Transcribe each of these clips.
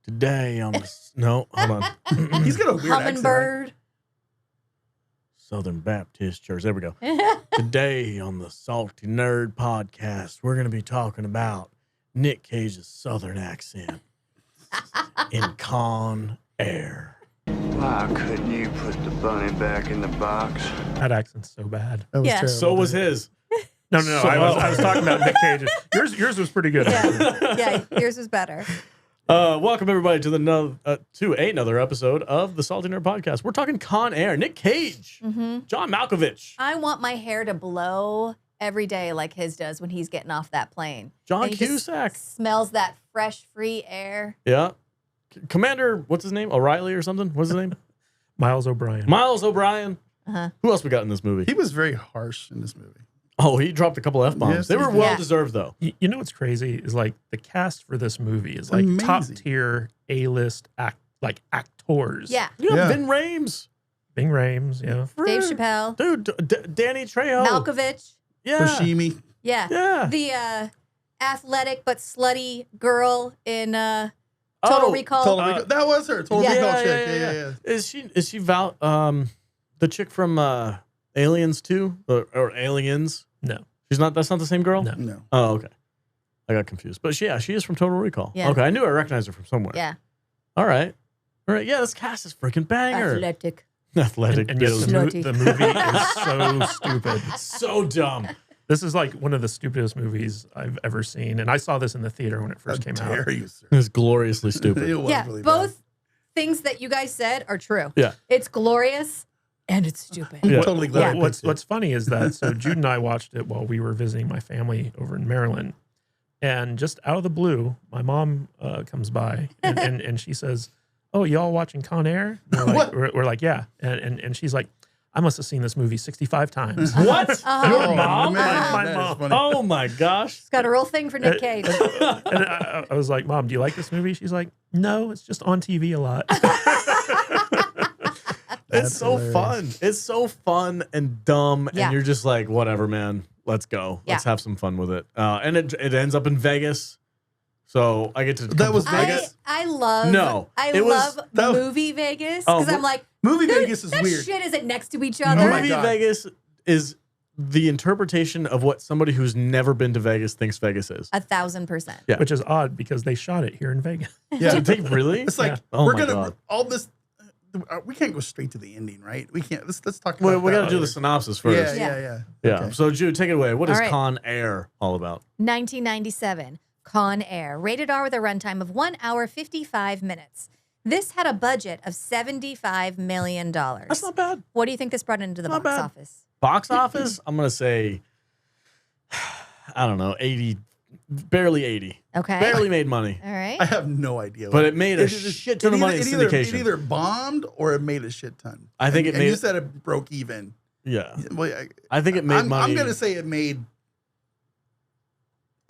Today on the... No, hold on. He's got a weird Hummingbird. accent. Southern Baptist Church. There we go. Today on the Salty Nerd Podcast, we're going to be talking about Nic Cage's Southern accent in Con Air. Why couldn't you put the bunny back in the box? That accent's so bad. That was Yeah. terrible. So was his. No. So- I was talking about Nic Cage. Yours was pretty good. Yeah, yours was better. Welcome everybody to another episode of the Salty Nerd Podcast. We're talking Con Air, Nic Cage, John Malkovich, I want my hair to blow every day like his does when he's getting off that plane. John And he just Cusack. smells that fresh, free air. Yeah. Commander, what's his name? O'Reilly or something? What's his name? Miles O'Brien. Miles O'Brien. Uh-huh. Who else we got in this movie? He was very harsh in this movie. Oh, he dropped a couple F-bombs. Yes, They were he did. well deserved, though. You know what's crazy is like the cast for this movie is like Amazing. top tier A-list actors. Yeah. Yeah, Yeah. Vin Rames. Bing Rames, yeah. Dave Chapelle. Dude, Danny Trejo. Malkovich. Yeah. Buscemi. Yeah. Yeah. The athletic but slutty girl in Total Recall. Total Recall. That was her. Total Yeah. Recall chick. Yeah. Is she the chick from Aliens 2 or Aliens? No. She's not. That's not the same girl. No. No. Oh, okay. I got confused. But she is from Total Recall. Yeah. Okay, I knew I recognized her from somewhere. Yeah. All right. Yeah, this cast is freaking banger. Athletic. Athletic. And yet Bills. Slutty. the movie is so stupid. So dumb. This is like one of the stupidest movies I've ever seen. And I saw this in the theater when it first came How out. dare you, sir? It's gloriously stupid. It was Yeah, really both things that you guys said are true. Yeah. It's glorious and it's stupid. bad. Yeah. I'm totally glad. I What's picked it. What's funny is that so Jude and I watched it while we were visiting my family over in Maryland, and just out of the blue, my mom comes by and she says, "Oh, y'all watching Con Air?" And we're like, "Yeah," and she's like, "I must have seen this movie 65 times." What? Uh-huh. Your Oh, mom? man, My that is mom. funny. Oh my gosh. It's got a real thing for Nic Cage. And I was like, "Mom, do you like this movie?" She's like, "No, it's just on TV a lot." It's That's so hilarious. fun. It's so fun and dumb, Yeah. and you're just like, whatever, man. Let's go. Yeah. Let's have some fun with it. And it ends up in Vegas, so I get to. That was I Vegas? guess- I love No, I it was- love that was- movie Vegas Oh, because I'm like, Movie dude, Vegas is that weird. shit isn't next to each Oh other. my Movie God. Vegas is the interpretation of what somebody who's never been to Vegas thinks Vegas is. 1,000%. Yeah. Which is odd because they shot it here in Vegas. Yeah. Did they really? It's like Yeah. Oh we're my gonna God. all this. We can't go straight to the ending, right? We can't. Let's talk about. Well, we that got to do the later. synopsis first. Yeah. Yeah. Okay. So, Jude, take it away. What is All right. Con Air all about? 1997, Con Air, rated R with a runtime of 1 hour 55 minutes. This had a budget of $75 million. That's not bad. What do you think this brought into the Not box bad. office? Box office, I'm going to say, I don't know, 80, barely 80. Okay. Barely made money. All right. I have no idea. But it made a It- shit ton of money in It syndication. either bombed or it made a shit ton. I think and it made- you said it broke even. Yeah. Well, I think it made I'm money. gonna say it made.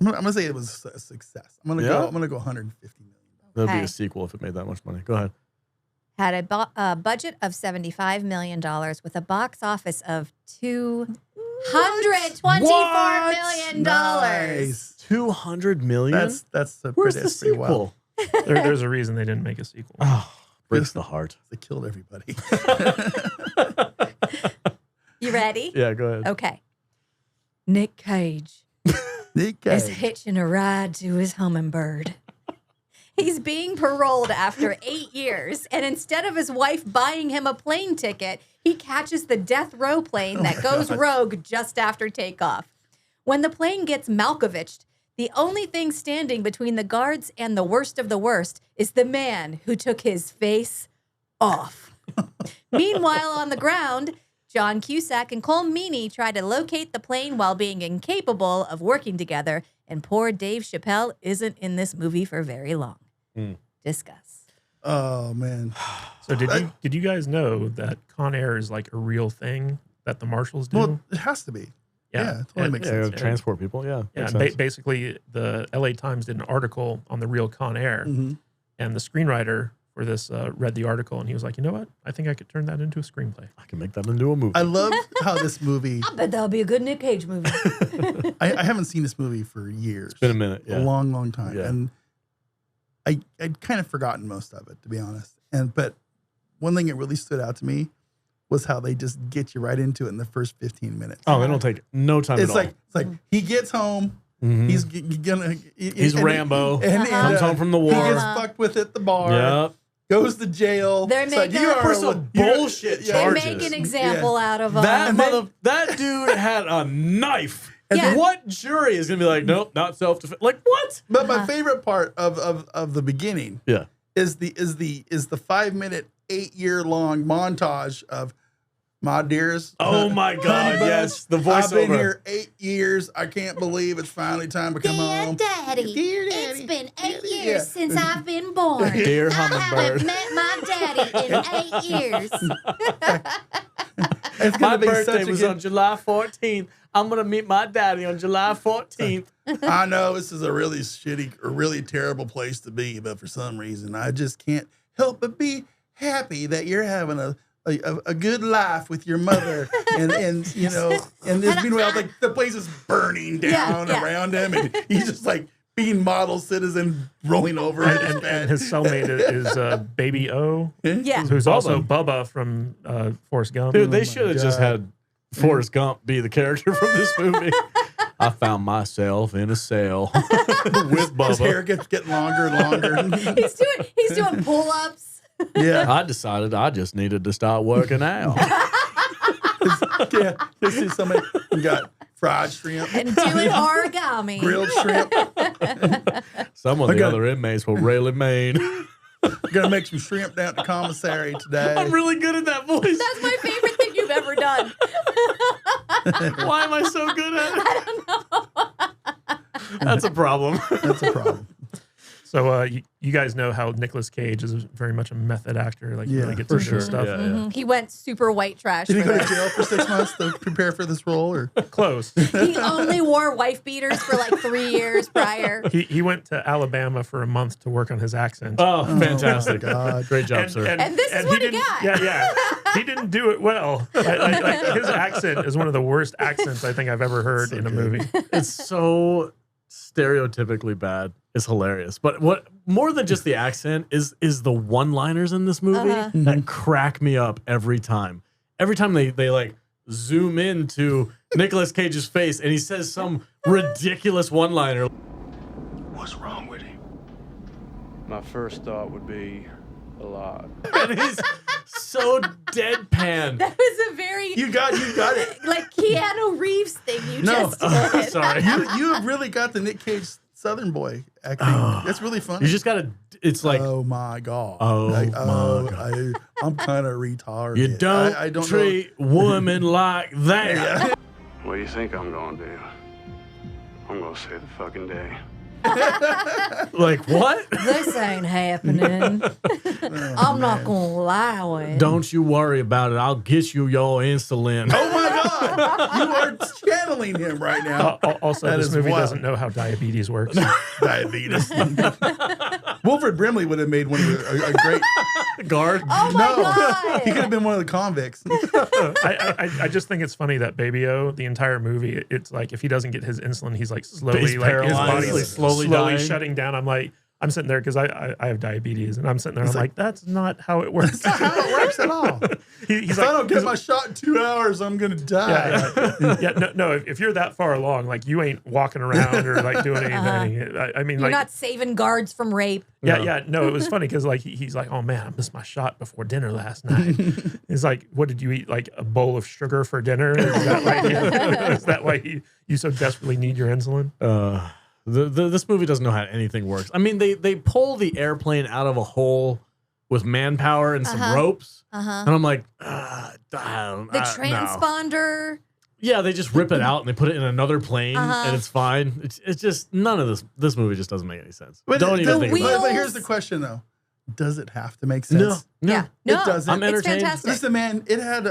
I'm gonna say it was a success. I'm gonna Yeah? go 150 million. There'll be Okay. a sequel if it made that much money. Go ahead. Had a budget of $75 million with a box office of $224 million. Nice. 200 million? That's Where's the that's pretty sequel? well. There's a reason they didn't make a sequel. Oh, breaks the heart. They killed everybody. You ready? Yeah, go ahead. Okay. Nic Cage Nic is Cage. hitching a ride to his hummingbird. He's being paroled after 8 years, and instead of his wife buying him a plane ticket, he catches the death row plane that goes rogue just after takeoff. When the plane gets Malkoviched, the only thing standing between the guards and the worst of the worst is the man who took his face off. Meanwhile, on the ground, John Cusack and Cole Meany try to locate the plane while being incapable of working together, and poor Dave Chapelle isn't in this movie for very long. Discuss. Oh man. So did you guys know that Con Air is like a real thing that the marshals do? Well, it has to be. Yeah, it totally makes Yeah, sense. transport people. Yeah. Yeah, makes and sense. basically the LA Times did an article on the real Con Air, Mhm. and the screenwriter for this read the article, and he was like, you know what? I think I could turn that into a screenplay. I can make that into a movie. I love how this movie. I bet that'll be a good Nic Cage movie. I haven't seen this movie for years. It's been a minute. Yeah. A long time. Yeah. And I'd kind of forgotten most of it, to be honest. But one thing that really stood out to me was how they just get you right into it in the first 15 minutes. Oh, they don't take no time at all. It's like he gets home. Mhm. He's Rambo. And comes home from the war. He gets fucked with at the bar. Yep. Goes to jail. They're It's like, making you a- are For some bullshit They charges. make an example out of That dude had a knife. And Yeah. what jury is gonna be like, nope, not self-defense? Like what? But my favorite part of the beginning Yeah. is the 5-minute, 8-year-long montage of my dearest. Oh my God! honey buns, Yes, the I've been voiceover. here 8 years. I can't believe it's finally time to come home. Daddy, Dear it's Daddy. been 8 Yeah. years since I've been born. Dear I hummingbird. haven't met my daddy in 8 years. It's My gonna be birthday such a was good. on July 14th. I'm gonna meet my daddy on July 14th. I know this is a really shitty or really terrible place to be, but for some reason, I just can't help but be happy that you're having a good life with your mother, and you know, and this meanwhile, like the place is burning down Yeah. around him, and he's just like being model citizen, rolling over in his And bed. his cellmate is Baby O, Yeah. who's also Bubba. Bubba from Forrest Gump. Dude, they should have just God. had Forrest Gump be the character from this movie. I found myself in a cell with His hair Bubba. gets getting longer and longer. He's doing pull-ups. Yeah, I decided I just needed to start working out. yeah. You see somebody who got fried shrimp, And doing origami. grilled shrimp. Some of the Okay. other inmates were really mean. Gonna make some shrimp down at the commissary today. I'm really good at that voice. That's my favorite thing you've ever done. Why am I so good at it? I don't know. That's a problem. That's a problem. So you guys know how Nicolas Cage is very much a method actor. Like he Yeah, really gets for into sure. stuff. Yeah. Mhm. He went super white trash Did he for go to this. jail for 6 months to prepare for this role, or? Close. He only wore wife beaters for like 3 years prior. He went to Alabama for a month to work on his accent. Oh, fantastic. my God. Great job, sir. And this is what he didn't- got. Yeah. He didn't do it well. Like, his accent is one of the worst accents I think I've ever heard in a movie. It's so stereotypically bad. It's hilarious. But what more than just the accent is the one-liners in this movie that crack me up every time. Every time they like zoom into Nicolas Cage's face and he says some ridiculous one-liner. What's wrong with him? My first thought would be a lot. And he's so deadpan. That was a very You got it. like Keanu Reeves thing you No. just did. Sorry. You have really got the Nic Cage Southern boy acting. That's really funny. You just gotta, it's like, oh my god. Oh Like, my God. I'm kind of retarded. you don't, I don't treat women like that. know. What do you think I'm gonna do? I'm gonna save the fucking day. Like, what? This ain't happening. I'm not gonna allow it. Don't you worry about it. I'll get you your insulin. Oh my god. You are channeling him right now. Also, That this is movie wild. doesn't know how diabetes works. Diabetes. Wilfred Brimley would have made one of a great Guard. Oh my No. god. He could have been one of the convicts. I just think it's funny that Baby O, the entire movie, it's like if he doesn't get his insulin, he's like slowly, He's like his paralyzed, body's like, slowly dying. shutting down. I'm sitting there because I have diabetes, and I'm sitting there. I'm like, that's not how it works. That's not how it works at all. He's If I don't get my shot in 2 hours, I'm gonna die. no. If you're that far along, like you ain't walking around or like doing anything. I mean, You're like, not saving guards from rape. no. It was funny because like he's like, oh man, I missed my shot before dinner last night. He's like, what did you eat? Like a bowl of sugar for dinner? Is that why you so desperately need your insulin? This movie doesn't know how anything works. I mean, they pull the airplane out of a hole with manpower and some ropes, and I'm like, The no. transponder. Yeah, they just rip it out and they put it in another plane, and it's fine. It's just none of this movie just doesn't make any sense. But Don't even think about it. But here's the question though: does it have to make sense? No, Yeah. No, It doesn't. I'm it's entertained. fantastic. Listen, man, it had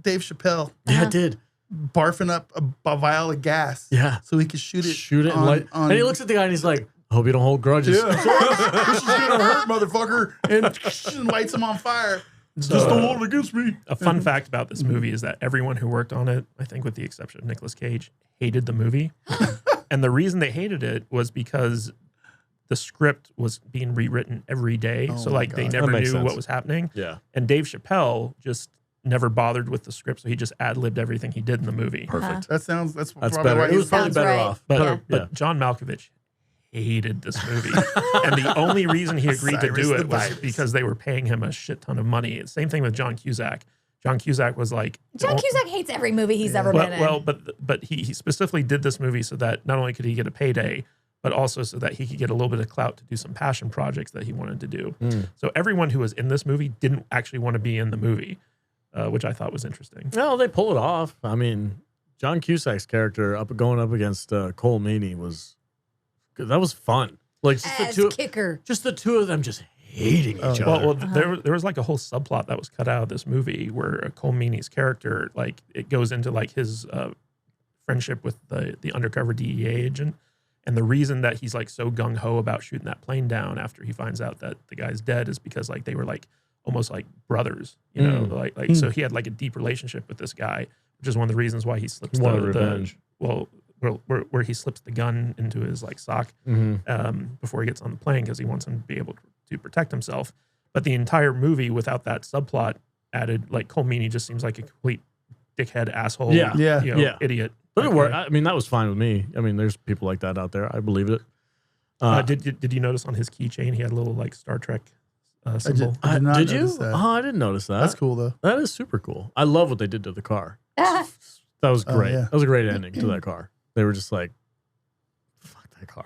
Dave Chappelle Yeah, it did. barfing up a vial of gas, Yeah. so he could shoot it. Shoot it and light. And he looks at the guy and he's like, I hope you don't hold grudges. Yeah, this is gonna hurt, motherfucker, and lights him on fire. Just don't hold it against me. A fun fact about this movie is that everyone who worked on it, I think with the exception of Nicolas Cage, hated the movie. And the reason they hated it was because the script was being rewritten every day. Oh so my like they God. never That knew makes sense. what was happening. Yeah. And Dave Chappelle just never bothered with the script. So he just ad-libbed everything he did in the movie. Perfect. That's That's probably better. why It was he's probably Sounds better right. off. But, Yeah. but John Malkovich hated this movie. And the only reason he agreed to Cyrus do the it was Virus. because they were paying him a shit ton of money. Same thing with John Cusack. John Cusack was like... John Cusack hates every movie he's ever been in. Well, but he specifically did this movie so that not only could he get a payday, but also so that he could get a little bit of clout to do some passion projects that he wanted to do. So everyone who was in this movie didn't actually want to be in the movie, which I thought was interesting. No, they pull it off. I mean, John Cusack's character going up against Cole Meany was fun. Like just the two of them just hating each other. Well, there was like a whole subplot that was cut out of this movie where Cole Meany's character, like it goes into like his friendship with the undercover DEA agent. And the reason that he's like so gung ho about shooting that plane down after he finds out that the guy's dead is because like they were like almost like brothers, you know, so he had like a deep relationship with this guy, which is one of the reasons why he slips revenge. Where he slips the gun into his like sock before he gets on the plane because he wants him to be able to protect himself. But the entire movie without that subplot added, like Cole Meany just seems like a complete dickhead asshole, idiot. But it worked. I mean, that was fine with me. I mean, there's people like that out there. I believe it. Did you notice on his keychain he had a little like Star Trek symbol? I did not did you? notice that. Oh, I didn't notice that. That's cool though. That is super cool. I love what they did to the car. That was great. yeah. That was a great ending to that car. They were just like, fuck that car.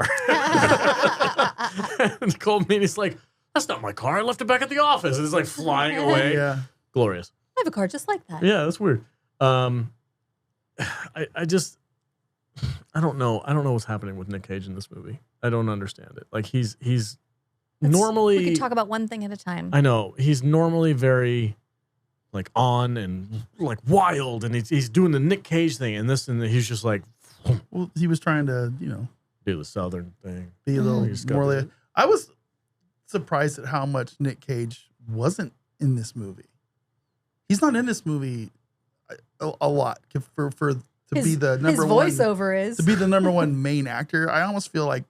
And Cole Meany's like, that's not my car. I left it back at the office. And it's like flying away. Yeah. Glorious. I have a car just like that. Yeah, that's weird. I don't know. I don't know what's happening with Nic Cage in this movie. I don't understand it. Like he's normally. We can talk about one thing at a time. I know he's normally very like on and like wild, and he's doing the Nic Cage thing, and he's just like Well, he was trying to, do the Southern thing. be a little He's got more. the- I was surprised at how much Nic Cage wasn't in this movie. He's not in this movie a lot be the number his one voiceover is to be the number one main actor. I almost feel like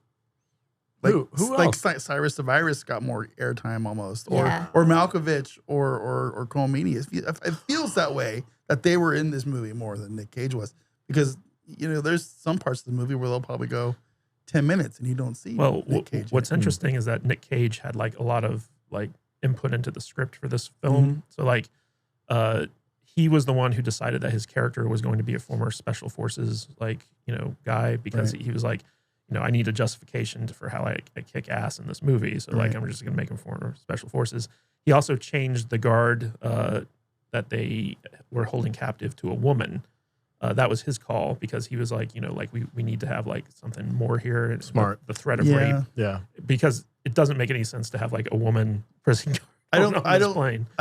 Who like else? Cyrus the Virus got more airtime almost, or Yeah. or Malkovich or Cole Meany. It feels that way that they were in this movie more than Nic Cage was, because there's some parts of the movie where they'll probably go 10 minutes and you don't see. Well, Nic Cage. what's interesting is that Nic Cage had like a lot of like input into the script for this film. So like, he was the one who decided that his character was going to be a former special forces guy, because he was like, I need a justification for how I kick ass in this movie. So like, I'm just going to make him former special forces. He also changed the guard that they were holding captive to a woman. That was his call, because he was like, we need to have like something more here. Smart. The threat of rape, Yeah. because it doesn't make any sense to have like a woman prison guard. I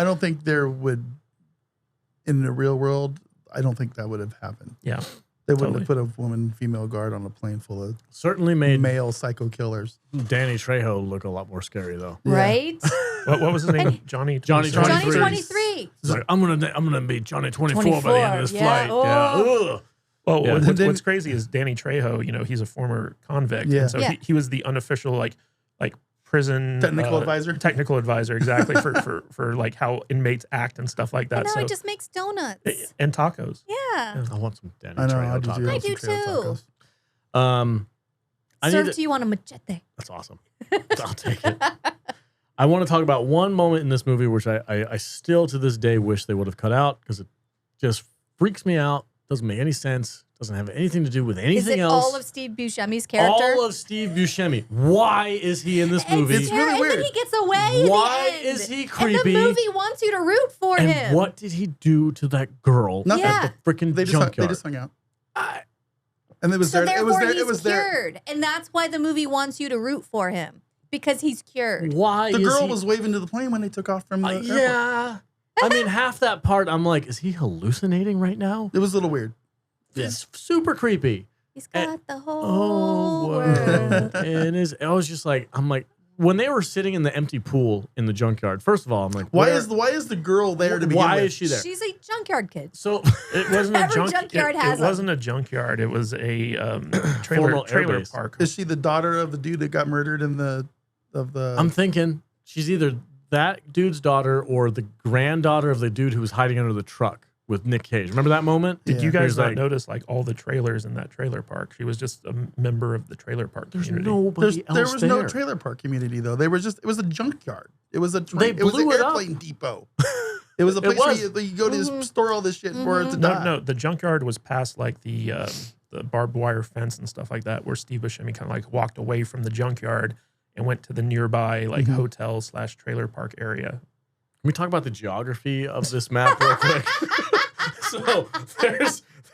don't think there would, in the real world, I don't think that would have happened. Yeah. They wouldn't have put a female guard on a plane full of Certainly made male psycho killers. Danny Trejo look a lot more scary though. right? What was his name? Johnny 23. 23. He's like, I'm gonna be Johnny 24 by the end of this 24, flight. yeah. Yeah. Ugh. Well, Yeah. what's crazy is Danny Trejo, he's a former convict. Yeah. And so Yeah. he was the unofficial like prison Technical advisor? Technical advisor, exactly, for like how inmates act and stuff like that. Now So he just makes donuts. and tacos. Yeah. I want some Danny I know. Trejo I do. tacos. I do some trail too. tacos. I Served need to you on a machete. That's awesome. I'll take it. I want to talk about one moment in this movie which I still to this day wish they would have cut out, because it just freaks me out. Doesn't make any sense. Doesn't have anything to do with anything Is it else. all of Steve Buscemi's character? All of Steve Buscemi. Why is he in this movie? It's really And weird. then he gets away. Why at the end. is he And creepy? the movie wants you to root for and him. what did he do to that girl Nothing. at the freaking They junkyard? just hung out. And it was So there. It therefore, was there. he's It was there. cured, and that's why the movie wants you to root for him, because he's cured. Why The is girl he, was waving to the plane when they took off from the airport. yeah. I mean, half that part, I'm like, is he hallucinating right now? It was a little weird. It's super creepy. He's got the Oh, whole world. and I was just like, I'm like, when they were sitting in the empty pool in the junkyard, first of all, I'm like, why is the girl there to begin with? Why is she there? She's a junkyard kid. So It wasn't a Every junkyard has It wasn't a junkyard. It was a Formal trailer airbase. park. Is she the daughter of the dude that got murdered in the? I'm thinking she's either that dude's daughter or the granddaughter of the dude who was hiding under the truck with Nic Cage. Remember that moment? Did you Where guys he's not like, notice like all the trailers in that trailer park? She was just a member of the trailer park There's community. nobody else There was there. no trailer park community though. It was a junkyard. It was a They it was an blew it up. airplane depot. It was a place where you go to store all this shit for it to die. No, the junkyard was past like the barbed wire fence and stuff like that, where Steve Buscemi kind of like walked away from the junkyard and went to the nearby like hotel / trailer park area. Can we talk about the geography of this map real quick? So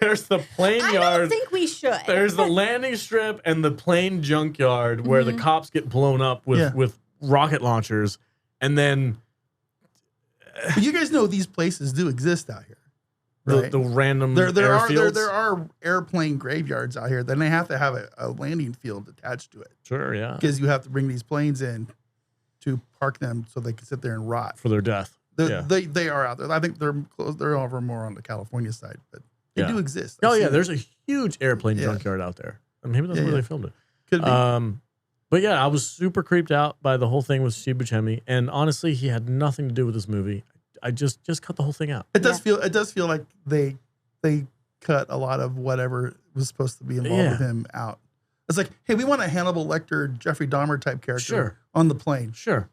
there's the plane I yard. don't think we should. There's the landing strip and the plane junkyard where the cops get blown up with rocket launchers. And then But you guys know these places do exist out here. Right? the random There airfields. are airplane graveyards out here. Then they have to have a landing field attached to it Sure, yeah. because you have to bring these planes in to park them so they can sit there and rot. For their death. They are out there. I think they're close. They're over more on the California side, but they do exist. Oh, I've yeah. seen There's it. a huge airplane junkyard out there. And maybe that's where they filmed it. Could be. But yeah, I was super creeped out by the whole thing with Steve Buscemi. And honestly, he had nothing to do with this movie. I just cut the whole thing out. It does feel like they cut a lot of whatever was supposed to be involved with him out. It's like, hey, we want a Hannibal Lecter, Jeffrey Dahmer type character on the plane. Sure.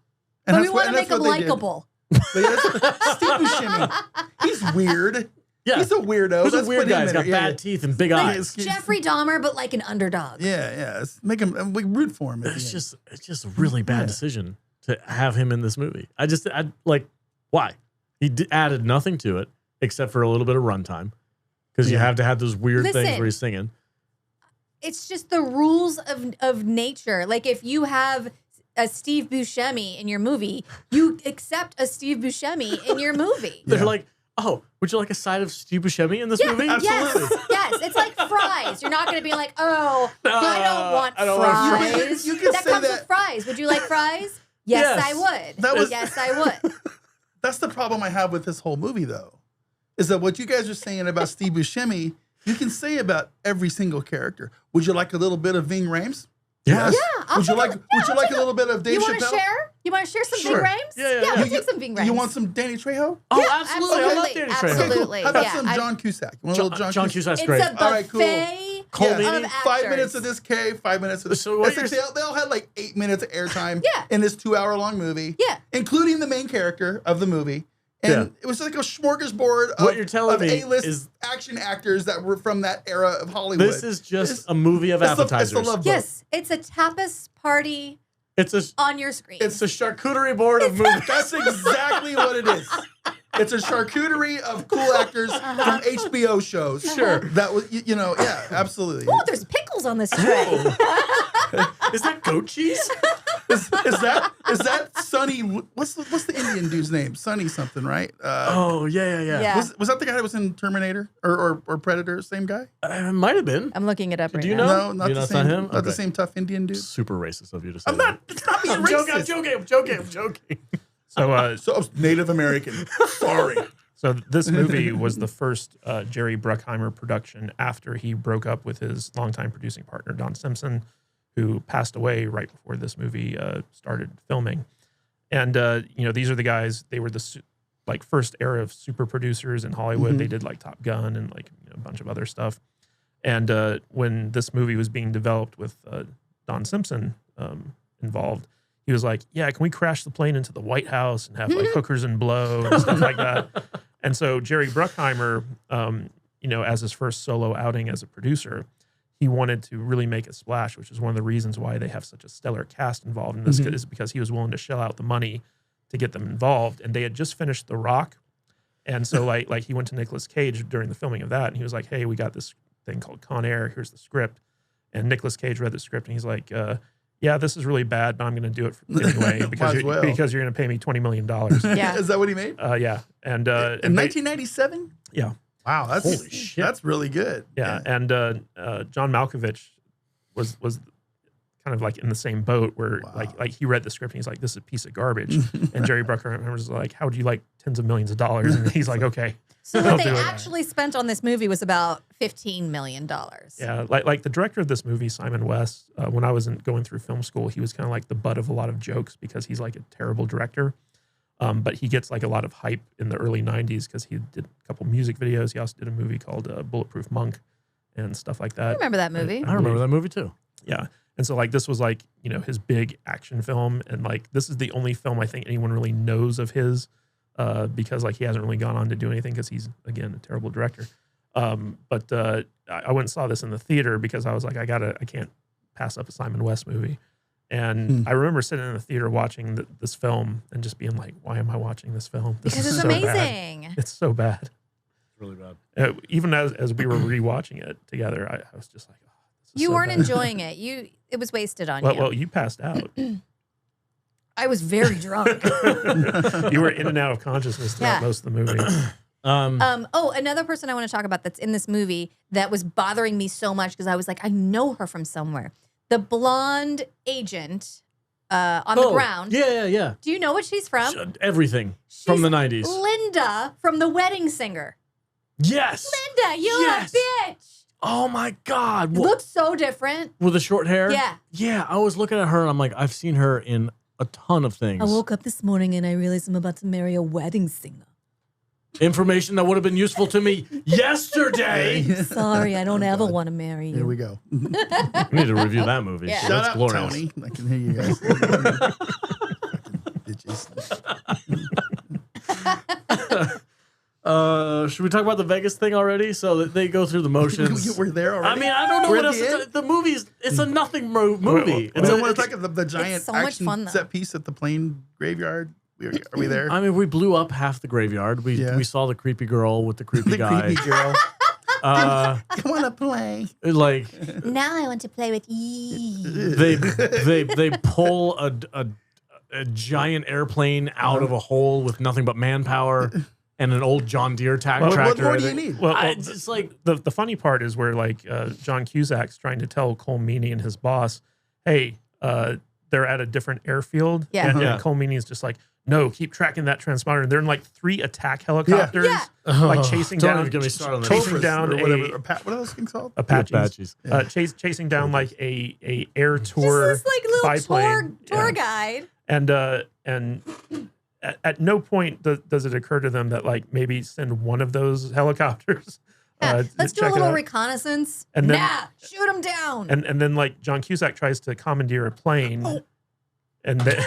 And but we want to make him likable. Steve Buscemi, he's weird. Yeah. He's a weirdo. He's a Let's weird put guy. him He's in got there. bad teeth and big Like eyes. Jeffrey Dahmer, but like an underdog. Yeah. Let's make him. We root for him. It's just a really bad decision to have him in this movie. I like, why? He added nothing to it except for a little bit of runtime because you have to have those weird things where he's singing. It's just the rules of nature. Like if you have a Steve Buscemi in your movie, you accept a Steve Buscemi in your movie. They're like, oh, would you like a side of Steve Buscemi in this movie? Absolutely. Yes. It's like fries. You're not going to be like, oh, I don't want want fries. You can that say comes that. with fries. Would you like fries? Yes, Yes. I would. That was- Yes, I would. That's the problem I have with this whole movie, though, is that what you guys are saying about Steve Buscemi, you can say about every single character. Would you like a little bit of Ving Rhames? Yes. I'll Would you take like a little bit of Dave You want Chappelle? to share? You want to share some Sure. Ving Rhames? Yeah. We'll take some Ving Rhames. You want some Danny Trejo? Oh, Yeah, absolutely. I love Danny Trejo. absolutely. How about Yeah, some John Cusack? You want a little John Cusack's It's great. a buffet All right, cool. Cole of Meany? actors. 5 minutes of this K, 5 minutes of this. So what It's like you're- they all had like 8 minutes of airtime Yeah. in this 2-hour-long movie. Yeah. Including the main character of the movie. And it was like a smorgasbord What you're telling of me A-list is- action actors that were from that era of Hollywood. This is just a movie of it's appetizers. the love boat. Yes, it's a tapas party It's on your screen. a charcuterie board of movies. That's exactly what it is. It's a charcuterie of cool actors from HBO shows. Sure. That was, yeah, absolutely. Oh, there's pickles on this tray. Is that goat cheese? Is that Sonny? What's the Indian dude's name? Sonny something, right? Oh, yeah. Yeah. Was that the guy that was in Terminator or Predator? Same guy? It might have been. I'm looking it up right Do you now. know? No, not You the know it's same. not him? Not the Okay. same tough Indian dude. Super racist of you to say I'm not. It's not being I'm racist. joking. I'm joking. So, So Native American. Sorry. so this movie was the first Jerry Bruckheimer production after he broke up with his longtime producing partner Don Simpson, who passed away right before this movie started filming. And these are the guys. They were the first era of super producers in Hollywood. They did like Top Gun and a bunch of other stuff. And when this movie was being developed with Don Simpson involved, he was like, "Yeah, can we crash the plane into the White House and have like hookers and blow and stuff like that?" And so Jerry Bruckheimer, as his first solo outing as a producer, he wanted to really make a splash, which is one of the reasons why they have such a stellar cast involved in this, is because he was willing to shell out the money to get them involved. And they had just finished The Rock. And so like he went to Nicolas Cage during the filming of that, and he was like, "Hey, we got this thing called Con Air. Here's the script." And Nicolas Cage read the script, and he's like, "Yeah, this is really bad, but I'm going to do it anyway because as well. because you're going to pay me $20 million." Yeah. Is that what he made? Yeah. And In 1997? yeah. Wow, that's Holy shit. That's really good. Yeah, and John Malkovich was kind of like in the same boat where like he read the script and he's like, this is a piece of garbage. And Jerry Bruckheimer was like, how would you like tens of millions of dollars? And he's like, okay. So what they actually spent on this movie was about $15 million. Yeah, like the director of this movie, Simon West, when I was going through film school, he was kind of like the butt of a lot of jokes because he's like a terrible director. But he gets like a lot of hype in the early 90s because he did a couple music videos. He also did a movie called Bulletproof Monk and stuff like that. I remember that movie. I remember that movie too. Yeah. And so like this was like, you know, his big action film. And like this is the only film I think anyone really knows of his because like he hasn't really gone on to do anything because he's, again, a terrible director. But I went and saw this in the theater because I was like, I can't pass up a Simon West movie. And I remember sitting in the theater watching this film and just being like, why am I watching this film? This because is it's so amazing. Bad. It's so bad. It's really bad. Even as we were rewatching it together, I was just like, oh, this is You so weren't bad. enjoying it. It was wasted on you. Well, you passed out. I was very drunk. You were in and out of consciousness throughout most of the movie. Another person I want to talk about that's in this movie that was bothering me so much because I was like, I know her from somewhere. The blonde agent on the ground. Yeah. Do you know what she's from? Everything She's from the 90s. Linda from The Wedding Singer. Yes. Linda, you a bitch. Oh my God. Looks so different. With the short hair? Yeah. Yeah. I was looking at her and I'm like, I've seen her in a ton of things. I woke up this morning and I realized I'm about to marry a wedding singer. Information that would have been useful to me yesterday. Sorry, I don't ever want to marry you. Here we go. We need to review that movie. Yeah. Shut That's up, glorious. Tony. I can hear you guys. Bitches. Should we talk about the Vegas thing already? So that they go through the motions. We're there already. I mean, I don't know We're what at else. the end? The movie's it's a nothing movie. We don't want to talk about the giant so much action fun, though. set piece at the plane graveyard. Are we there? I mean, we blew up half the graveyard. We saw the creepy girl with the creepy The guy. creepy girl. Uh, I want to play. like Now I want to play with you. they pull a giant airplane out of a hole with nothing but manpower and an old John Deere tractor. What more I do you think. need? Well, It's just like the funny part is where like John Cusack's trying to tell Cole Meany and his boss, hey, they're at a different airfield. Yeah. And, Yeah. and Cole Meany is just like, no, keep tracking that transponder. And they're in like 3 attack helicopters, Yeah. like chasing don't down, even get me started on that. chasing Topher down or whatever. What are those things called? Apaches. Apaches. Chasing down like a air Just tour this like little biplane. tour Yeah. guide. And at no point does it occur to them that like maybe send one of those helicopters. Yeah. to Let's do a check it little out. reconnaissance. And then- Shoot him down. And then like John Cusack tries to commandeer a plane, Oh. and they,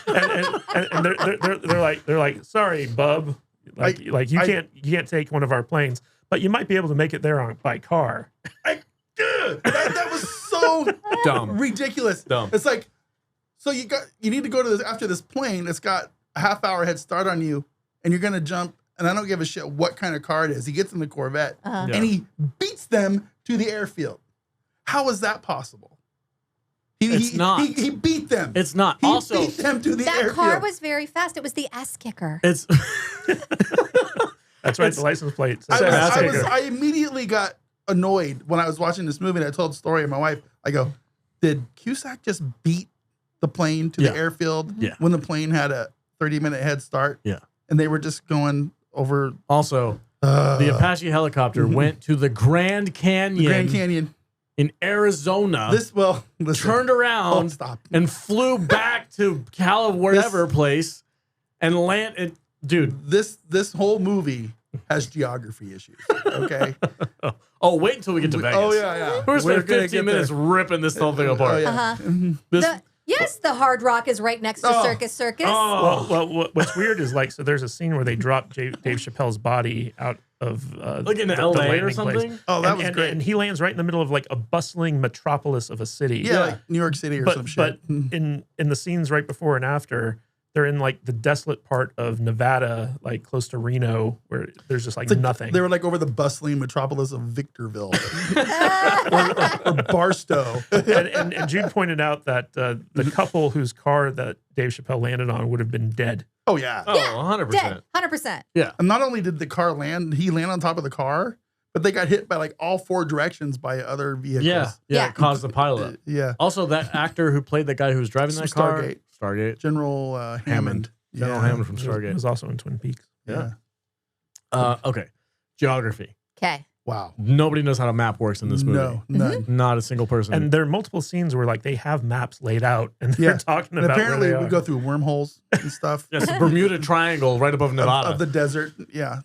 and they're like sorry, bub, like you can't take one of our planes, but you might be able to make it there by car. That was so Dumb. ridiculous. Dumb. It's like, so you need to go to this after this plane that's got a half-hour head start on you, and you're gonna jump. And I don't give a shit what kind of car it is. He gets in the Corvette Uh-huh. Yeah. and he beats them to the airfield. How is that possible? It's not. He beat them. It's not. He Also, beat them to the That airfield. car was very fast. It was the ass kicker. it's That's right. The license plate says Says ass kicker. I immediately got annoyed when I was watching this movie and I told the story to my wife. I go, did Cusack just beat the plane to Yeah. the airfield Yeah. when the plane had a 30-minute head start? Yeah. And they were just going over also the Apache helicopter went to the Grand Canyon, Grand Canyon. in Arizona. Listen, turned around Oh, stop. and flew back to wherever place and landed. Dude, This whole movie has geography issues. Okay. oh, wait until we get to Vegas. Oh yeah. We're spending gonna 15 get minutes there. ripping this whole thing apart. Oh, yeah. Uh-huh. This, Yes, the Hard Rock is right next to Oh. Circus Circus. oh, Well, what's weird is like, so there's a scene where they drop Dave Chappelle's body out of like in the LA or landing place. something. Oh, that and, was and- great. And he lands right in the middle of like a bustling metropolis of a city. Yeah, like New York City or some But shit. in the scenes right before and after, they're in like the desolate part of Nevada, like close to Reno, where there's just like It's like nothing. They were like over the bustling metropolis of Victorville or Barstow. and Jude pointed out that the couple whose car that Dave Chappelle landed on would have been dead. Oh yeah. Oh, 100%. Dead, 100%. And not only did the car land, he land on top of the car, but they got hit by like all 4 directions by other vehicles. Yeah. It caused the pileup. Yeah. Also, that actor who played that guy who was driving that car, Stargate, General Hammond. General Hammond from He Stargate. was also in Twin Peaks. Yeah. Okay, geography. Okay. Wow. Nobody knows how a map works in this movie. No, none. Not a single person. And there are multiple scenes where like they have maps laid out and they're talking And about apparently where we they go are. through wormholes and stuff. Yes, the Bermuda Triangle right above Nevada. Of the desert. Yeah.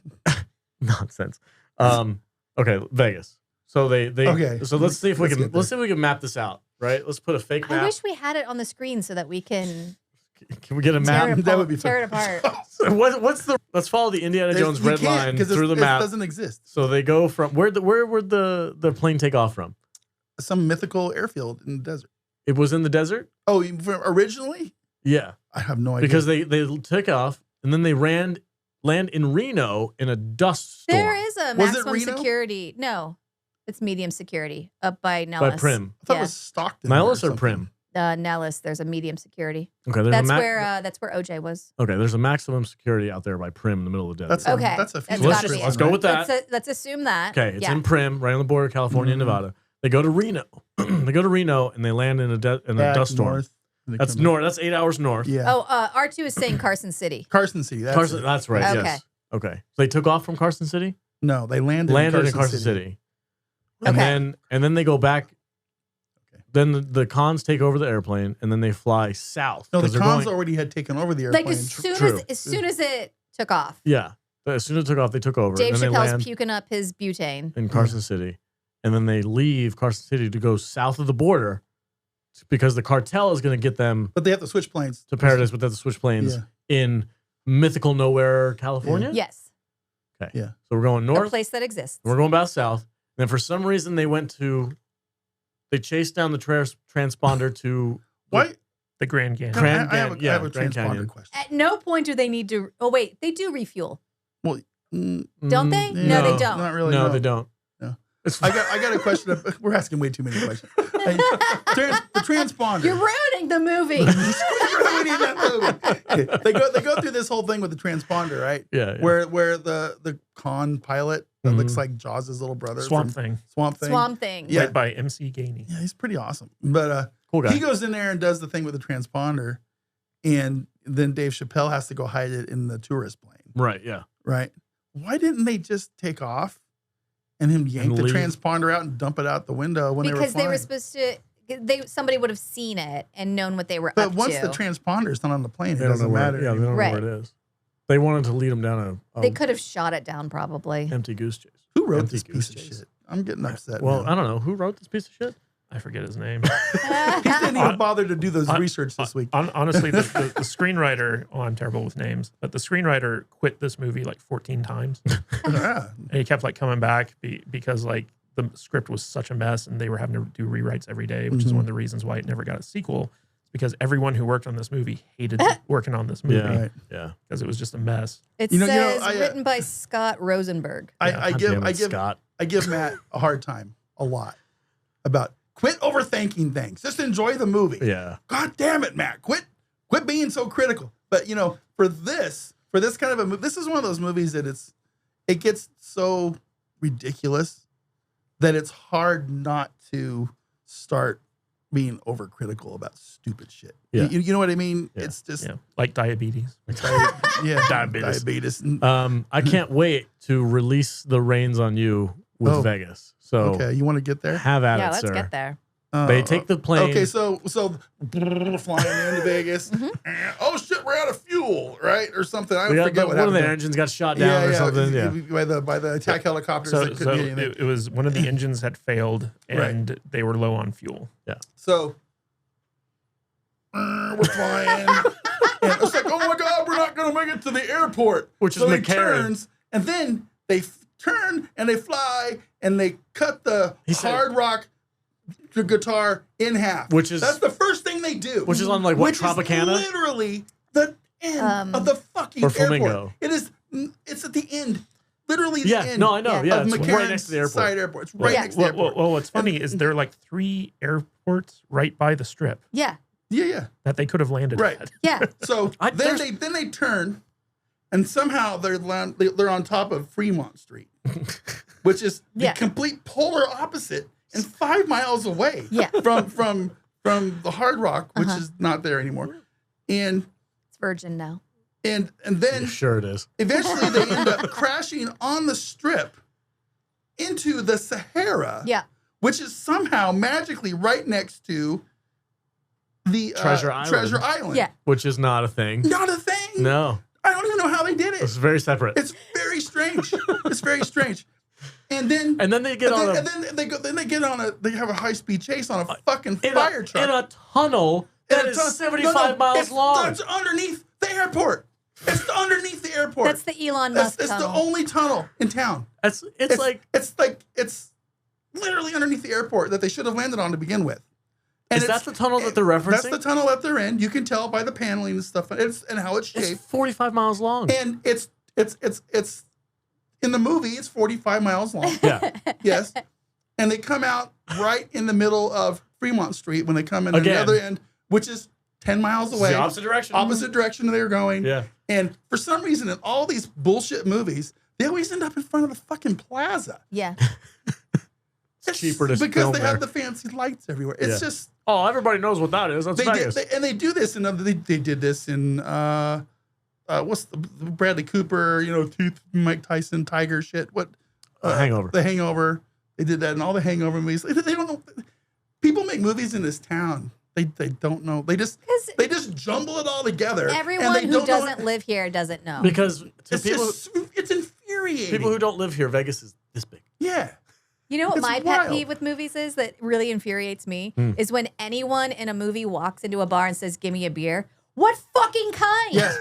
Nonsense. Okay, Vegas. So they Okay. So let's see if we Let's can get there. map this out. Right. Let's put a fake map. I wish we had it on the screen so that we can Can we get a tear map? it, That would be tear fun. it apart. So what's the? Let's follow the Indiana Jones You red can't, line 'cause through the it map. doesn't exist. So they go from where would the plane take off from? Some mythical airfield in the desert. It was in the desert. Oh, originally? Yeah, I have no idea. because they took off and then they land in Reno in a dust storm. There is a Was it maximum Reno? security. No, it's medium security up by Nellis. by Prim. I thought Yeah. it was Stockton. Nellis or something. Prim? Nellis, there's a medium security. Okay, there's That's a that's where OJ was. okay. There's a maximum security out there by Prim in the middle of the desert. That's a, Okay. That's a That's few So let's gotta just be let's it. go with that. Let's assume that. Okay, it's yeah. in Prim, right on the border of California and Mhm. Nevada. They go to Reno. They go to Reno and they land in a Back dust storm. north, and they That's come north. That's 8 hours north. back. Yeah. Oh, R2 is saying Carson City. Carson City. That's Carson. it. That's right. Okay. Yes. Okay. So they took off from Carson City. No, they landed Landed in Carson City. And Okay. then they go back. Okay. Then the cons take over the airplane and then they fly south. No, 'cause the they're cons going- already had taken over the airplane. Like as True. soon as it took off, Yeah. But as soon as it took off, they took over. Dave and then they Chappelle's land puking up his butane. in Carson City. And then they leave Carson City to go south of the border because the cartel is going to get them But they have to switch planes. to Paradise, but they have to switch planes Yeah. in mythical nowhere, California. Yes, Okay. Yeah. So we're going a north. place that exists. We're going back south. And then for some reason they chased down the transponder to Why? The Grand Canyon. Grand I have a, Canyon. I have a Grand transponder Canyon. question. At no point do they need to. Oh wait, they do refuel. Well, Don't they? Mm, No, they don't. Not really. No, they don't. No. It's I got a question. We're asking way too many questions. The transponder. You're ruining the movie. They go through this whole thing with the transponder, right? yeah. Where the con pilot that looks like Jaws' little brother, Swamp from Thing. Swamp Thing. Swamp Thing. Yeah. Played by MC Gainey. Yeah, he's pretty awesome. But Cool guy. he goes in there and does the thing with the transponder, and then Dave Chappelle has to go hide it in the tourist plane, Right. Yeah. right? Why didn't they just take off and him yank And the leave? transponder out and dump it out the window when Because they they were were flying? supposed to. Somebody would have seen it and known what they were But up once to. the transponder not on the plane, it They don't know doesn't where. matter. Yeah, they don't know Right. where it is. They wanted to lead them down a they could have shot it down probably. empty goose chase. Who wrote Empty this goose piece of chase. shit? I'm getting upset. Well, now. I don't know who wrote this piece of shit. I forget his name. He didn't even bother to do those on- research this week. Honestly, the screenwriter, I'm terrible with names, but the screenwriter quit this movie like 14 times. Yeah. And he kept like coming back because like the script was such a mess and they were having to do rewrites every day, which is one of the reasons why it never got a sequel. It's because everyone who worked on this movie hated working on this movie Yeah. Right. Yeah. because it was just a mess. It You know, says I, written by Scott Rosenberg. I God damn it, give Scott. I give Matt a hard time a lot about quit overthinking things. Just enjoy the movie. Yeah. God damn it, Matt. Quit being so critical. But you know, for this kind of a movie, this is one of those movies that it gets so ridiculous that it's hard not to start being overcritical about stupid shit. Yeah. You know what I mean? Yeah. It's just Yeah, like diabetes. diabetes. I can't wait to release the reins on you with Oh. Vegas. So Okay, you want to get there? have at Yeah, it, let's sir. get there. They take the plane. Okay, so flying into Vegas. Oh shit, we're out of fuel, right, or something. I We got, forget what one of happened. the there. engines got shot down or something. Yeah. By the attack helicopters So, that couldn't so get anything. it was one of the engines had failed and they were low on fuel. So we're flying. And it's like, oh my god, we're not gonna make it to the airport. Which is so he McCarran. turns, and then they turn and they fly and they cut the He said- hard rock guitar in half. Which is- that's the first thing they do. Which is on like what, Which is Tropicana? literally the end of the fucking Or airport. Flamingo. It's at the end. Literally the Yeah, end. no, I know. Yeah, of it's McCarran's right next to the airport. Side airport. It's right Yeah. next to the airport. Well, what's funny is there are like 3 airports right by the strip Yeah. Yeah. that they could have landed Right. at. Yeah. So then they turn, and somehow they're on top of Fremont Street. which is the Yeah. complete polar opposite and 5 miles away Yeah. from the Hard Rock, which is not there anymore. And It's virgin now. and then Sure it is. eventually they end up crashing on the strip into the Sahara, Yeah. which is somehow magically right next to the Treasure Island. Treasure Island. Yeah. Which is not a thing. Not a thing. No. I don't even know how they did it. It's very separate. It's very strange. It's very strange. And then they get on they have a high-speed chase on a fucking fire truck. in a tunnel that In a is tunnel. 75 miles long. That's underneath the airport. It's underneath the airport. That's the Elon Musk It's the tunnel. only tunnel in town. It's literally underneath the airport that they should have landed on to begin with. And Is that the tunnel that they're referencing? That's the tunnel that they're in. You can tell by the paneling and stuff, and how it's shaped. It's 45 miles long. And it's in the movie. It's 45 miles long. Yeah. Yes, and they come out right in the middle of Fremont Street when they come in on the Again. other end, which is 10 miles It's away. the opposite direction. Opposite direction they were going. Yeah. And for some reason, in all these bullshit movies, they always end up in front of the fucking plaza. Yeah. It's cheaper to because film they there. have the fancy lights everywhere. It's Yeah. just Oh, everybody knows what that is. That's Vegas. they do this, and they did this in what's the Bradley Cooper, Tooth, Mike Tyson, Tiger shit. What Hangover. The Hangover. They did that in all the Hangover movies. They don't know. People make movies in this town. They don't know. They just jumble it all together. and Everyone they who don't know doesn't live here doesn't know. Because to It's people, it's infuriating. people who don't live here, Vegas is this big. yeah. You know what It's my pet wild. peeve with movies is that really infuriates me is when anyone in a movie walks into a bar and says, "Give me a beer." What fucking kind? Yeah.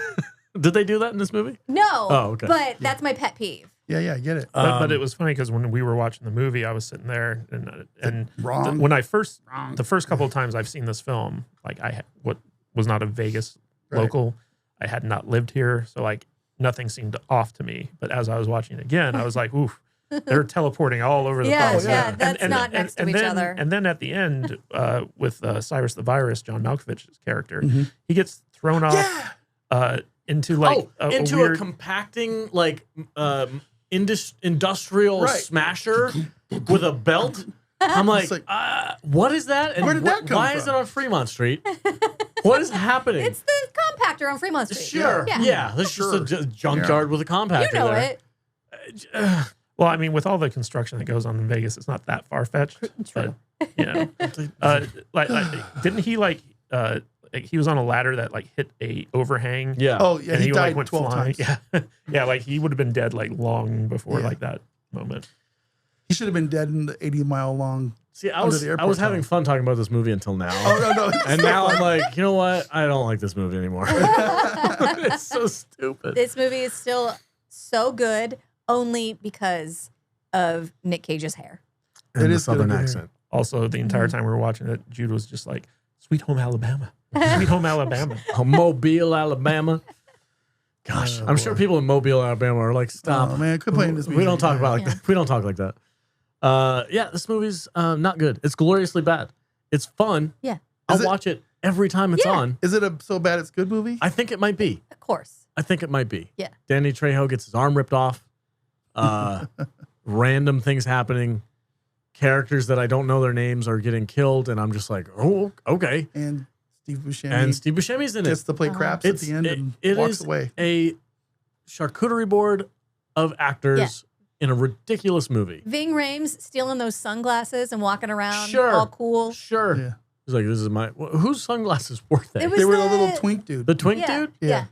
Did they do that in this movie? No. Oh, okay. But that's my pet peeve. Yeah, I get it. But it was funny because when we were watching the movie, I was sitting there and Wrong. when the first couple of times I've seen this film, like what was not a Vegas Right. local, I had not lived here, so like nothing seemed off to me. But as I was watching it again, I was like, oof, they're teleporting all over the Yeah, place. yeah, that's not next to each then, other. And then at the end, with Cyrus the Virus, John Malkovich's character, Mm-hmm. he gets thrown off Yeah. into like into a weird, a compacting industrial Right. smasher with a belt. I'm like, It's like, what is that? And where did that come why is from? it on Fremont Street? What is happening? It's the compactor on Fremont Street. Sure. Yeah. Yeah. That's Sure. just a junkyard with a compactor You know there. it. well, I mean, with all the construction that goes on in Vegas, it's not that far fetched. True. But, you know, didn't he he was on a ladder that like hit a overhang? Yeah. Oh, yeah, and he he died like went 12 flying. times. Yeah, yeah, like he would have been dead like long before Yeah. like that moment. He should have been dead in the 80-mile long. See, I under was the airport having tunnel. fun talking about this movie until now. Oh, no. And now I'm like, you know what? I don't like this movie anymore. It's so stupid. This movie is still so good only because of Nic Cage's hair. And It the is southern good. accent. Also, the entire time we were watching it, Jude was just like, "Sweet Home Alabama, Sweet Home Alabama." Mobile, Alabama. Gosh, Oh, I'm sure boy. people in Mobile, Alabama are like, stop. Oh, man, quit playing this We don't music. talk about like Yeah. that. We don't talk like that. Yeah, this movie's not good. It's gloriously bad. It's fun. Yeah, I'll Is it- watch it every time it's Yeah. on. Is it a so bad it's good movie? I think it might be. of course. I think it might be. Yeah. Danny Trejo gets his arm ripped off. Random things happening. Characters that I don't know their names are getting killed, and I'm just like, oh, okay. And Steve Buscemi And Steve Buscemi's in gets it. to play craps at the end and it walks is away. a charcuterie board of actors in a ridiculous movie. Ving Rhames stealing those sunglasses and walking around Sure. all cool. Sure. Yeah. He's like, this is my. Whose sunglasses were they? It was They were the the- little twink dude. The twink Yeah. dude? Yeah.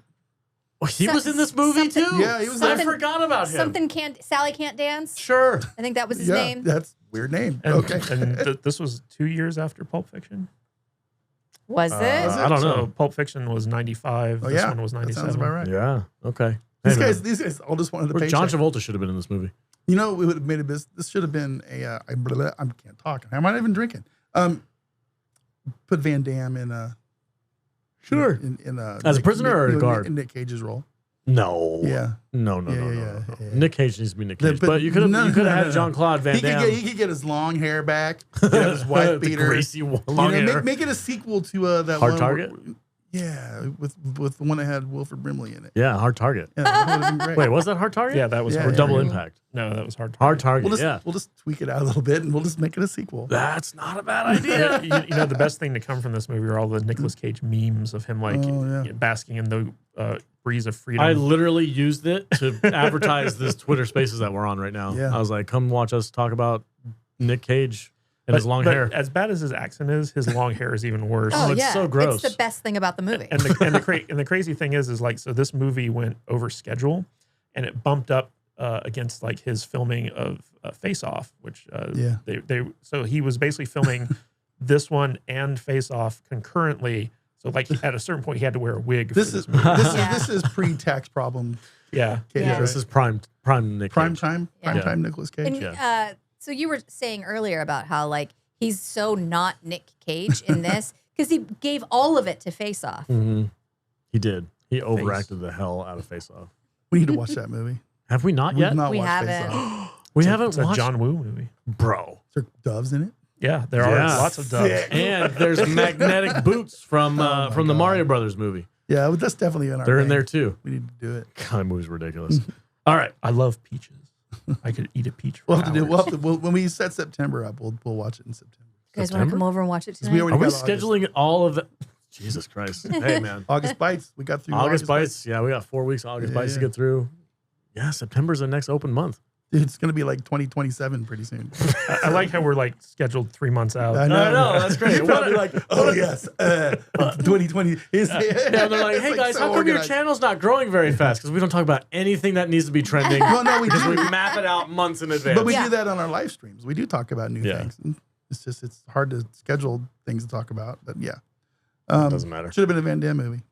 Oh, he was in this movie something- too? Yeah, he was I in- forgot about him. Something Sally can't dance. Sure. I think that was his yeah, name. that's a weird name. And, Okay. and this was 2 years after Pulp Fiction. Was it? I don't know. So Pulp Fiction was 95. Oh, This yeah. one was That 97. sounds about right. Yeah. Okay. These Hey, guys, man. these guys all just wanted the Where paycheck. John Travolta should have been in this movie. You know, we would have made a business. This should have been a. I can't talk. I'm not even drinking. Put Van Damme in a. Sure. In a As a prisoner or a guard? In Nick Cage's role. No. Yeah. No. Yeah. Nick Cage needs to be Nick Cage. But But you could have no, had no. Jean Claude Van He Damme. he could get his long hair back. Get his wife The beater. greasy long You know, hair. make it a sequel to that Hard one Target? Yeah, with the one that had Wilford Brimley in it. Yeah, Hard Target. Yeah, that would have been great. Wait, was that Hard Target? Yeah, that was Yeah, Or hard. Double yeah. Impact? No, that was hard. Hard Target, We'll just tweak it out a little bit, and we'll just make it a sequel. That's not a bad idea. You know, the best thing to come from this movie are all the Nicolas Cage memes of him basking in the breeze of freedom. I literally used it to advertise this Twitter Spaces that we're on right now. Yeah. I was like, come watch us talk about Nic Cage and his long hair. As bad as his accent is, his long hair is even worse. Oh, it's yeah. so gross. It's the best thing about the movie. And the crazy thing is like, so this movie went over schedule, and it bumped up against like his filming of Face Off, which so he was basically filming this one and Face Off concurrently. So like at a certain point, he had to wear a wig. This for is this movie. this is pre-tax problem. Yeah. Cage, Yeah. right? This is prime Nic Cage. prime time Yeah. Nicolas Cage. And so you were saying earlier about how like he's so not Nic Cage in this because he gave all of it to Face Off. Mm-hmm. He did. He overacted the hell out of Face Off. We need to watch that movie. Have we not We've yet? not We watched Face haven't. Off. We It's haven't a watched. John Woo movie. Bro. Is there doves in it? Yeah, there are Yeah. lots of doves. Sick. And there's magnetic boots from my the God. Mario Brothers movie. Yeah, but that's definitely in our. They're in vein. there too. We need to do it. God, that movie's ridiculous. All right. I love peaches. I could eat a peach. For We'll have to do. hours. When we set September up, we'll watch it in September. You guys want to come over and watch it 'Cause we tonight? already Are we got August. scheduling all of the? Jesus Christ. Hey, man. August Bites. We got through August Bites. Yeah, we got 4 weeks of August Bites to Yeah. get through. Yeah, September's the next open month. Dude, it's gonna be like 2027 pretty soon. I like how we're like scheduled 3 months out. I I know, that's great. You're probably like, oh yes, 2020. Yeah, they're like, hey guys, how come your channel's not growing very fast? Because we don't talk about anything that needs to be trending. Well, no, we Because we do. map it out months in advance. But we Yeah. do that on our live streams. We do talk about new Yeah. things. It's just it's hard to schedule things to talk about. But yeah, Doesn't matter. Should have been a Van Damme movie.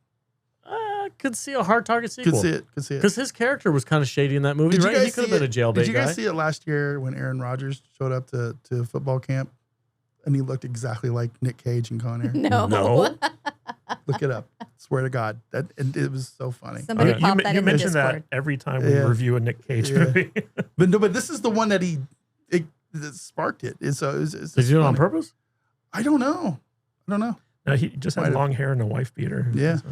Could see a Hard Target sequel. Could see it. Because his character was kind of shady in that movie, Did you right? guys He could have see been a it? jailbait Did you guys guy. see it last year when Aaron Rodgers showed up to football camp, and he looked exactly like Nic Cage and Con Air? No. No. Look it up. Swear to God, it was so funny. Somebody You, pop that you in the mention Discord. that every time we Yeah. review a Nic Cage Yeah. movie. But this is the one that that sparked it. It's Did just you do it on funny. purpose? I don't know. No, he just Might has have. long hair and a wife beater. Yeah. So.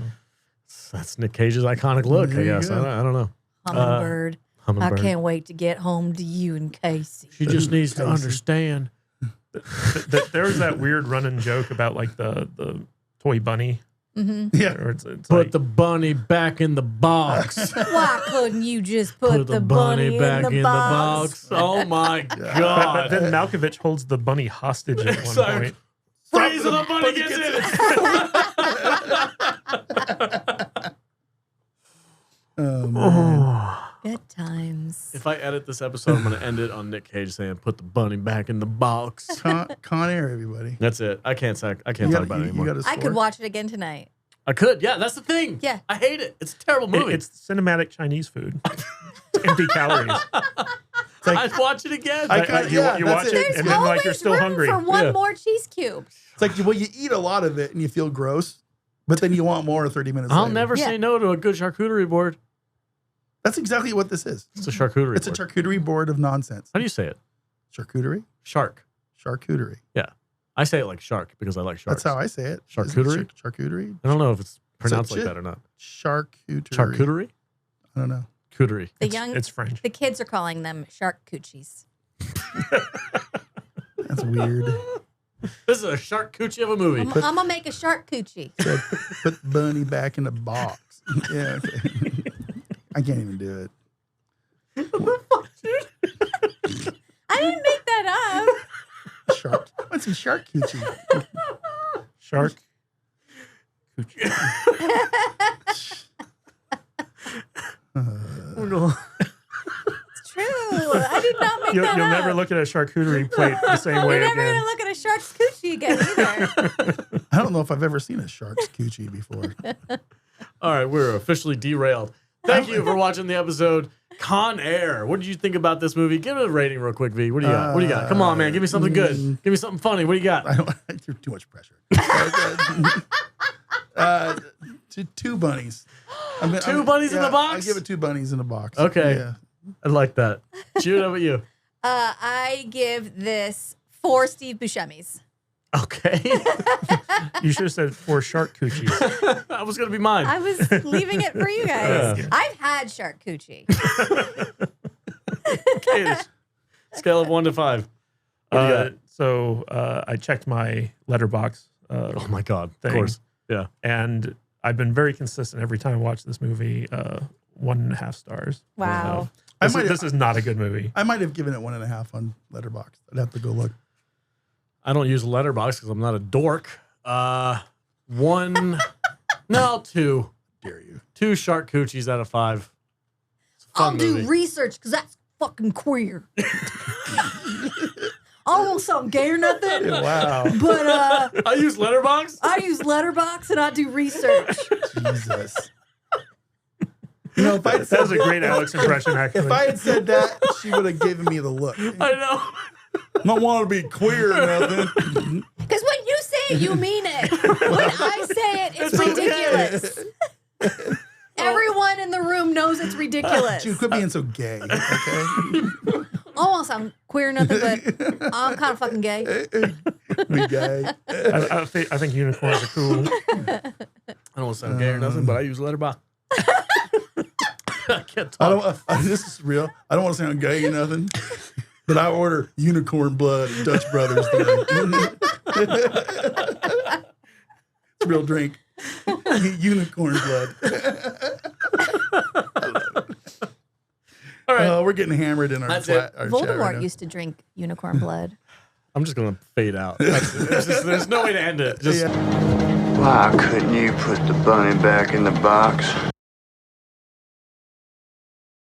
That's Nic Cage's iconic look, There I you guess. go. I don't know. Hummingbird. I Hummingbird. can't wait to get home to you and Casey. She just needs to Casey. understand. There was that weird running joke about like the toy bunny. Mm-hmm. Yeah. Or it's Put like, the bunny back in the box. Why couldn't you just put the bunny back in the box? Oh my but God. then Malkovich holds the bunny hostage at one Sorry. point. Freeze and the bunny gets in. Oh, man. Good times. If I edit this episode, I'm going to end it on Nic Cage saying, "Put the bunny back in the box." Con Air, everybody. That's it. I can't talk about it anymore. You got a I could score? watch it again tonight. I could. Yeah, that's the thing. Yeah. I hate it. It's a terrible movie. It's cinematic Chinese food. It's empty calories. I'd watch it again. You yeah, watch that's it, it. There's and then like always you're still room hungry. for one Yeah. more cheese cube. It's like, well, you eat a lot of it and you feel gross, but then you want more 30 minutes I'll later. never Yeah. say no to a good charcuterie board. That's exactly what this is. It's a charcuterie It's a board. charcuterie board of nonsense. How do you say it? Charcuterie? Shark. Charcuterie. I say it like shark because I like sharks. That's how I say it. Charcuterie? Is it charcuterie? I don't know if it's pronounced like shit? that or not. Charcuterie. Charcuterie? I don't know. Cooterie. It's French. The kids are calling them shark coochies. That's weird. This is a shark coochie of a movie. I'm gonna make a shark coochie. So put the bunny back in the box. Yeah, okay. I can't even do it. I didn't make that up. Shark. What's a shark coochie? Shark. It's true. I did not make You'll that up. never look at a charcuterie plate the same way You're never again. gonna look at a shark's coochie again either. I don't know if I've ever seen a shark's coochie before. All right, we're officially derailed. Thank you for watching the episode Con Air. What did you think about this movie? Give it a rating real quick, V. What do you got? What do you got? Come on, man. Give me something good. Give me something funny. What do you got? I don't. You're too much pressure. Two bunnies. Two bunnies in the box? I'll give it 2 bunnies in a box. Okay. Yeah. I like that. Jude, how about you? I give this 4 Steve Buscemis. Okay. You should have said 4 shark coochies. That was going to be mine. I was leaving it for you guys. I've had shark coochie. Okay, scale of 1 to 5. So I checked my letterbox. Oh my God. Thing. Of course. Yeah. And I've been very consistent every time I watch this movie. 1.5 stars. Wow. This is not a good movie. I might have given it 1.5 on Letterboxd. I'd have to go look. I don't use Letterboxd because I'm not a dork. 1, no, 2. Dare you? 2 shark coochies out of 5. It's a fun I'll movie. do research because that's fucking queer. I don't want something gay or nothing. Wow. But I use Letterboxd. I use Letterbox and I do research. Jesus. You know, if I That was a great Alex impression, actually. if I had said that, she would have given me the look. I know. Don't want to be queer or nothing. Because when you say it, you mean it. When I say it, it's ridiculous. Everyone in the room knows it's ridiculous. Dude, quit being so gay. Okay. I won't sound queer or nothing, but I'm kind of fucking gay. Be gay. I think unicorns are cool. I don't want to sound gay or nothing, but I use Letterboxd. I can't talk. This is real. I don't want to sound gay or nothing, but I order unicorn blood at Dutch Brothers today. It's a real drink. Unicorn blood. All right. We're getting hammered in our That's flat. it. Our chat Voldemort right now. used to drink unicorn blood. I'm just going to fade out. There's no way to end it. Just Yeah. Why couldn't you put the bunny back in the box?